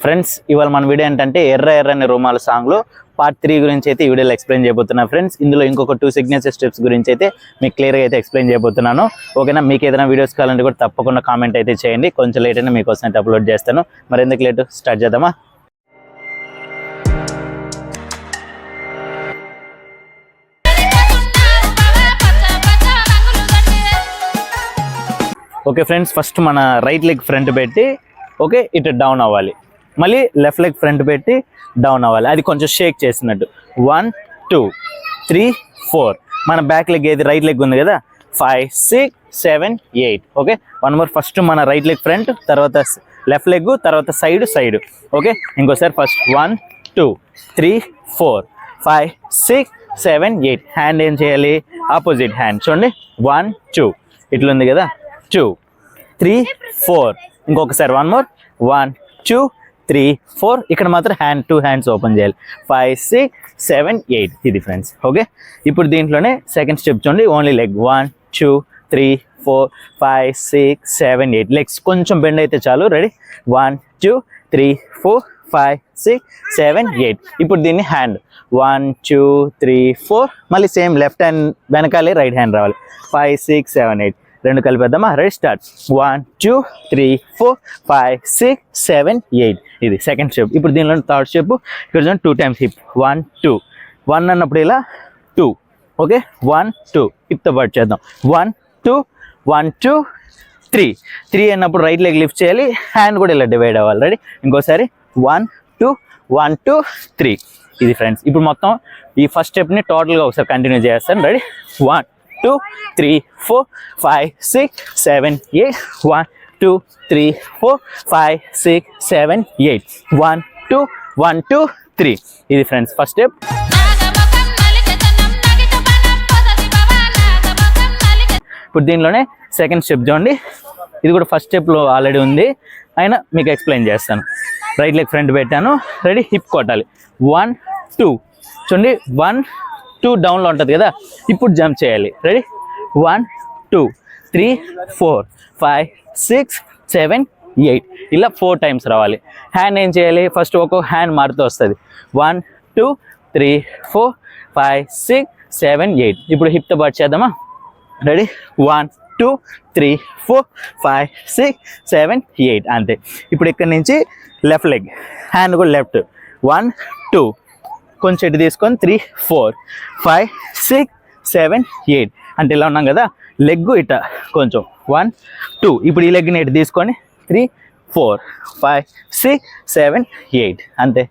Friends ఇవాళ మన video ఏంటంటే ఎర్ర ఎర్రని రోమాల సాంగ్లో పార్ట్ 3 గురించి అయితే ఈ వీడియోలో ఎక్స్ప్లెయిన్ చేయబోతున్నా ఫ్రెండ్స్. ఇందులో ఇంకొక 2 సిగ్నేచర్ స్టెప్స్ గురించి అయితే మీకు క్లియర్గా అయితే ఎక్స్ప్లెయిన్ చేయబోతున్నాను. ఓకేనా? మీకు ఏదైనా వీడియోస్ కావాలంటే కూడా తప్పకుండా కామెంట్ అయితే చేయండి. కొంచెం లేట్ అయినా మీకోసం అయితే అప్లోడ్ చేస్తాను. మరి ఎందుకు లేటు, స్టార్ట్ చేద్దామా? ఓకే ఫ్రెండ్స్, ఫస్ట్ మన రైట్ లెగ్ ఫ్రంట్ పెట్టి ఓకే ఇటు డౌన్ అవ్వాలి, మళ్ళీ లెఫ్ట్ లెగ్ ఫ్రంట్ పెట్టి డౌన్ అవ్వాలి. అది కొంచెం షేక్ చేసినట్టు. 1 2 3 4. మన బ్యాక్ లెగ్ ఏది రైట్ లెగ్ ఉంది కదా, 5 6 7 8. Okay, one more. ఫస్ట్ మన రైట్ లెగ్ ఫ్రంట్, తర్వాత లెఫ్ట్ లెగ్, తర్వాత సైడ్ సైడ్. ఓకే, ఇంకోసారి ఫస్ట్ 1 2 3 4 5 6 7 8. హ్యాండ్ ఏం చేయాలి? Opposite hand. చూడండి, 1 2 ఇట్లుంది కదా, 2 3 4. ఇంకొకసారి వన్ మోర్, 1 2 3 4. ఇక్కడ మాత్రం హ్యాండ్ 2 హ్యాండ్స్ ఓపెన్ చేయాలి. 5 6 7 8. ఇది ఫ్రెండ్స్. ఓకే, ఇప్పుడు దీంట్లోనే సెకండ్ స్టెప్ చూడండి, ఓన్లీ లెగ్. 1 2 3 4 5 6 7 8. లెగ్స్ కొంచెం బెండ్ అయితే చాలు. రెడీ? 1 2 3 4 5 6 7 8. ఇప్పుడు దీన్ని హ్యాండ్ 1 2 3 4. మళ్ళీ సేమ్ లెఫ్ట్ హ్యాండ్ వెనకాలే రైట్ హ్యాండ్ రావాలి. 5 6 7 8. రెండు కలిపేద్దామా? రెడీ? స్టార్ట్. 1 2 3 4 5 6 7 8. ఇది సెకండ్ స్టెప్. ఇప్పుడు దీనిలో థర్డ్ స్టెప్. ఇక్కడ 2 టైమ్స్ హిప్. 1 2 1 అన్నప్పుడు ఇలా 2. ఓకే, 1 2 హిప్తో పాటు చేద్దాం. 1 2 1 2 3 3 అన్నప్పుడు రైట్ లెగ్ లిఫ్ట్ చేయాలి, హ్యాండ్ కూడా ఇలా డివైడ్ అవ్వాలి. రెడీ? ఇంకోసారి 1 2 1 2 3. ఇది ఫ్రెండ్స్. ఇప్పుడు మొత్తం ఈ ఫస్ట్ స్టెప్ని టోటల్గా ఒకసారి కంటిన్యూ చేస్తాను. రెడీ? 1 2 3 4 5 6 7 8. 1 2 3 4 5 6 7 8. 1 2 1 2 3. ఇది ఫ్రెండ్స్ ఫస్ట్ స్టెప్. ఇప్పుడు దీనిలోనే సెకండ్ స్టెప్ చూడండి. ఇది కూడా ఫస్ట్ స్టెప్లో ఆల్రెడీ ఉంది, అయినా మీకు ఎక్స్ప్లెయిన్ చేస్తాను. రైట్ లెగ్ ఫ్రంట్ పెట్టాను. రెడీ? హిప్ కొట్టాలి. 1 2. చూడండి, 1 2 డౌన్లో ఉంటుంది కదా, ఇప్పుడు జంప్ చేయాలి. రెడీ? 1 2 3 4 5 6 7 8. ఇలా 4 టైమ్స్ రావాలి. హ్యాండ్ ఏం చేయాలి? ఫస్ట్ ఒక్కొక్క హ్యాండ్ మారుతూ వస్తుంది. 1 2 3 4 5 6 7 8. ఇప్పుడు హిప్తో పాటు చేద్దామా? రెడీ? 1 2 3 4 5 6 7 8. అంతే. ఇప్పుడు ఇక్కడ నుంచి లెఫ్ట్ లెగ్, హ్యాండ్ కూడా లెఫ్ట్. 1 2 కొంచెం ఇటు తీసుకొని 3 4 5 6 7 8. అంటే ఇలా ఉన్నాం కదా, లెగ్ ఇట కొంచెం 1 2. ఇప్పుడు ఈ లెగ్ని ఇటు తీసుకొని 3 4 5 6 7 8. అంతే.